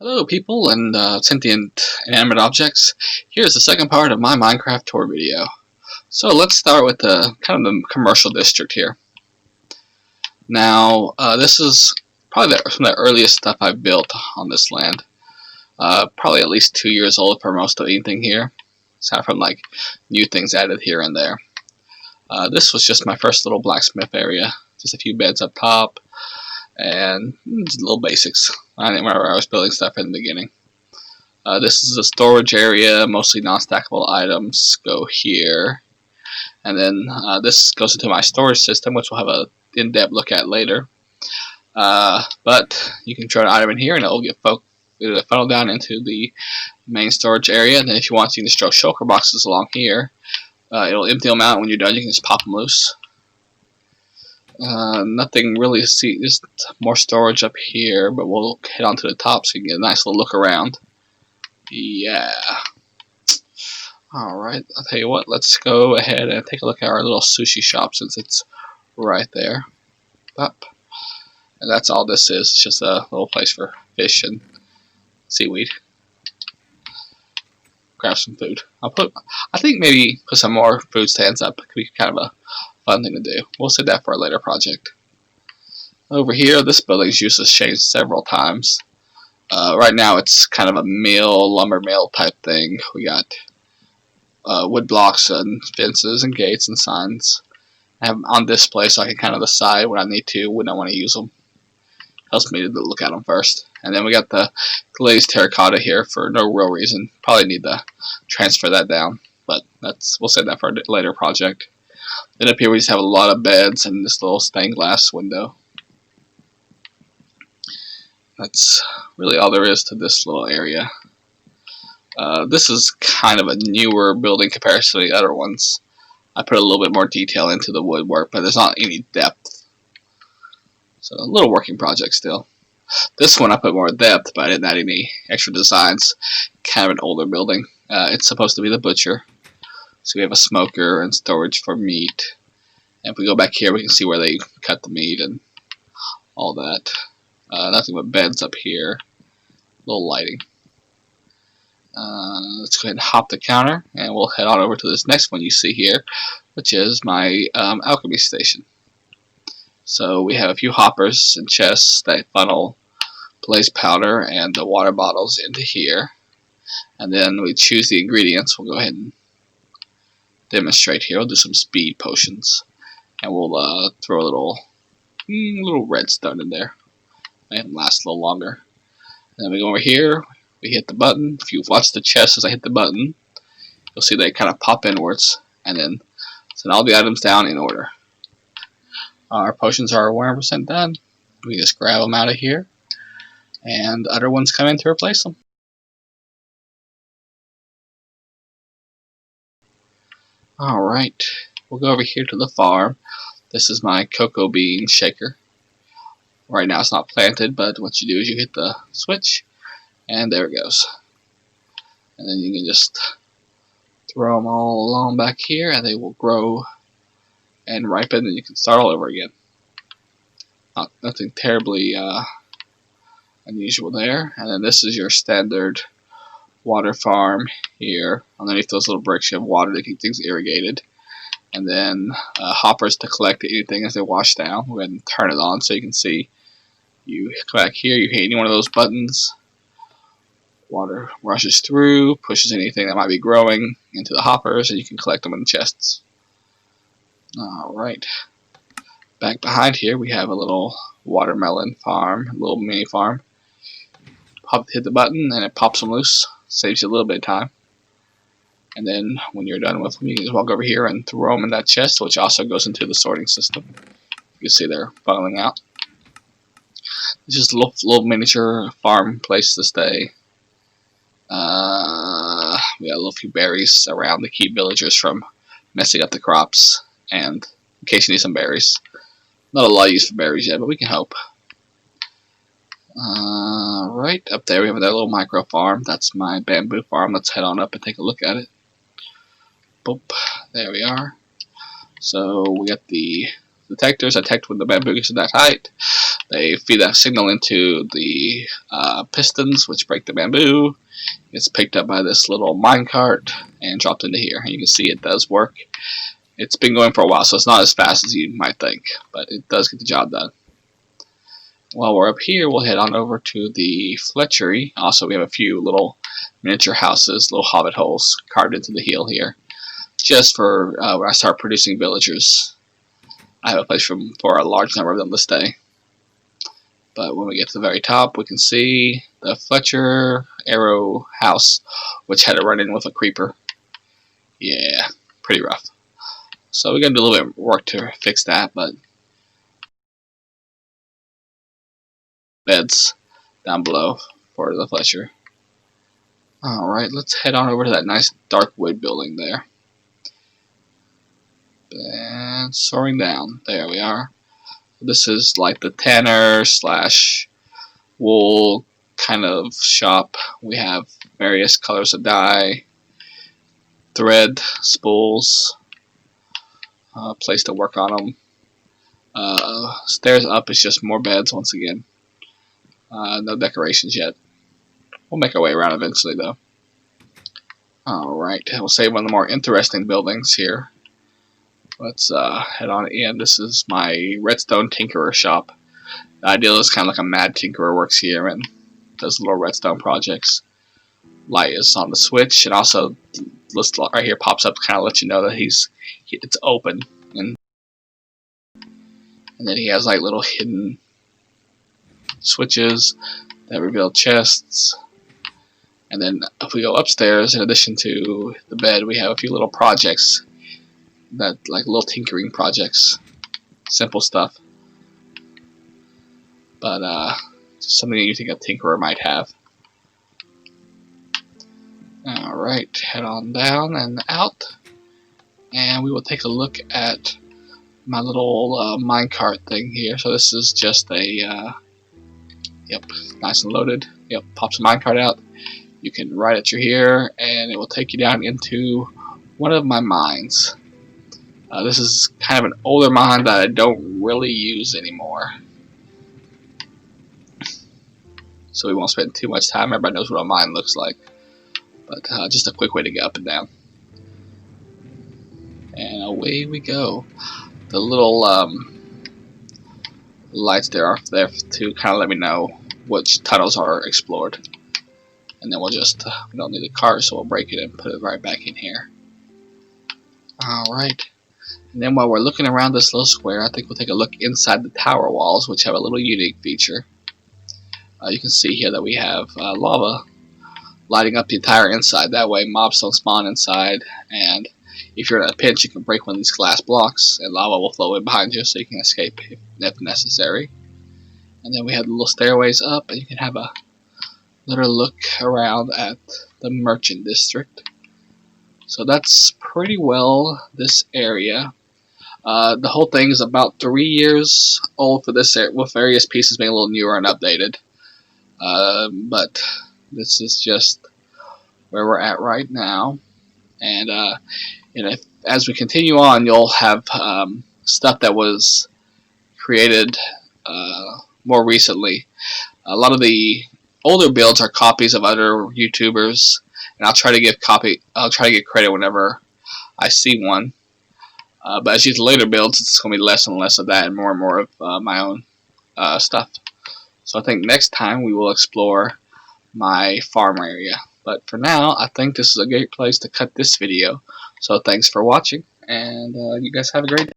Hello people and sentient inanimate objects. Here's the second part of my Minecraft tour video. So let's start with the kind of the commercial district here. Now this is probably some of the earliest stuff I've built on this land. Probably at least 2 years old for most of anything here, aside from like new things added here and there. This was just my first little blacksmith area. Just a few beds up top and just little basics. I didn't remember I was building stuff in the beginning. This is a storage area, mostly non-stackable items go here. And then this goes into my storage system, which we'll have a in-depth look at later. But you can throw an item in here and it'll get funnel down into the main storage area. And then if you want, you can just throw shulker boxes along here. It'll empty them out. When you're done, you can just pop them loose. Nothing really to see, just more storage up here, but we'll head on to the top so you can get a nice little look around. Yeah. Alright, I'll tell you what, let's go ahead and take a look at our little sushi shop since it's right there. Up. And that's all this is, it's just a little place for fish and seaweed. Grab some food. I think maybe put some more food stands up. It could be kind of a fun thing to do. We'll save that for a later project. Over here, this building's use has changed several times. Right now, it's kind of a lumber mill type thing. We got wood blocks and fences and gates and signs. I have them on display so I can kind of decide when I need to, when I want to use them. Helps me to look at them first. And then we got the glazed terracotta here for no real reason. Probably need to transfer that down, but we'll save that for a later project. Then up here we just have a lot of beds and this little stained glass window. That's really all there is to this little area. This is kind of a newer building compared to the other ones. I put a little bit more detail into the woodwork, but there's not any depth. So a little working project still. This one I put more depth, but I didn't add any extra designs. Kind of an older building. It's supposed to be the butcher. So we have a smoker and storage for meat. And if we go back here, we can see where they cut the meat and all that. Nothing but beds up here. A little lighting. Let's go ahead and hop the counter, and we'll head on over to this next one you see here, which is my alchemy station. So we have a few hoppers and chests that funnel blaze powder and the water bottles into here. And then we choose the ingredients. We'll go ahead and demonstrate here. We'll do some speed potions, and we'll throw a little redstone in there. Make it last a little longer. And then we go over here. We hit the button. If you watch the chest as I hit the button, you'll see they kind of pop inwards, and then send all the items down in order. Our potions are 100% done. We just grab them out of here, and other ones come in to replace them. Alright, we'll go over here to the farm. This is my cocoa bean shaker. Right now it's not planted, but what you do is you hit the switch, and there it goes. And then you can just throw them all along back here, and they will grow and ripen, and you can start all over again. Nothing terribly unusual there. And then this is your standard water farm here. Underneath those little bricks you have water to keep things irrigated. And then hoppers to collect anything as they wash down. We'll go ahead and turn it on so you can see. You come back here, you hit any one of those buttons. Water rushes through, pushes anything that might be growing into the hoppers, and you can collect them in the chests. Alright. Back behind here we have a little watermelon farm, a little mini farm. Hit the button and it pops them loose. Saves you a little bit of time. And then when you're done with them, you can just walk over here and throw them in that chest, which also goes into the sorting system. You can see they're funneling out. It's just a little miniature farm place to stay. We got a little few berries around to keep villagers from messing up the crops, and in case you need some berries. Not a lot of use for berries yet, but we can hope. Right up there we have that little micro farm. That's my bamboo farm. Let's head on up and take a look at it. Boop. There we are. So we got the detectors. I detect when the bamboo gets to that height. They feed that signal into the pistons, which break the bamboo. It's picked up by this little minecart and dropped into here. And you can see it does work. It's been going for a while, so it's not as fast as you might think, but it does get the job done. While we're up here, we'll head on over to the Fletchery. Also, we have a few little miniature houses, little hobbit holes carved into the heel here, just for when I start producing villagers. I have a place for a large number of them to stay. But when we get to the very top, we can see the Fletcher arrow house, which had a run-in with a creeper. Yeah, pretty rough. So we got to do a little bit of work to fix that, but beds down below for the Fletcher. Alright, let's head on over to that nice dark wood building there. And soaring down. There we are. This is like the tanner slash wool kind of shop. We have various colors of dye, thread, spools, place to work on them. Stairs up is just more beds once again. No decorations yet. We'll make our way around eventually though. Alright, we'll say one of the more interesting buildings here. Let's head on in. This is my Redstone Tinkerer shop. The idea is kind of like a mad tinkerer works here and does little redstone projects. Light is on the switch, and also this right here pops up to kind of let you know that it's open. And then he has like little hidden switches that reveal chests. And then if we go upstairs, in addition to the bed, we have a few little projects. That like little tinkering projects, simple stuff, but just something you think a tinkerer might have. Alright, head on down and out, and we will take a look at my little minecart thing here. So this is just a yep, nice and loaded. Yep, pops the minecart out. You can ride it through here, and it will take you down into one of my mines. This is kind of an older mine that I don't really use anymore. So we won't spend too much time. Everybody knows what a mine looks like. But just a quick way to get up and down. And away we go. The little lights there are there to kind of let me know which tunnels are explored. And then we'll just, we don't need a car, so we'll break it and put it right back in here. Alright. And then while we're looking around this little square, I think we'll take a look inside the tower walls, which have a little unique feature. You can see here that we have lava lighting up the entire inside. That way mobs don't spawn inside, and if you're in a pinch, you can break one of these glass blocks, and lava will flow in behind you so you can escape if necessary. And then we have the little stairways up, and you can have a little look around at the merchant district. So that's pretty well this area. The whole thing is about 3 years old for this area, with various pieces being a little newer and updated. But this is just where we're at right now. And you know, as we continue on, you'll have stuff that was created more recently. A lot of the older builds are copies of other YouTubers, and I'll try to give credit whenever I see one. But as you get to later builds, it's going to be less and less of that and more of my own stuff. So I think next time we will explore my farm area. But for now, I think this is a great place to cut this video. So thanks for watching, and you guys have a great day.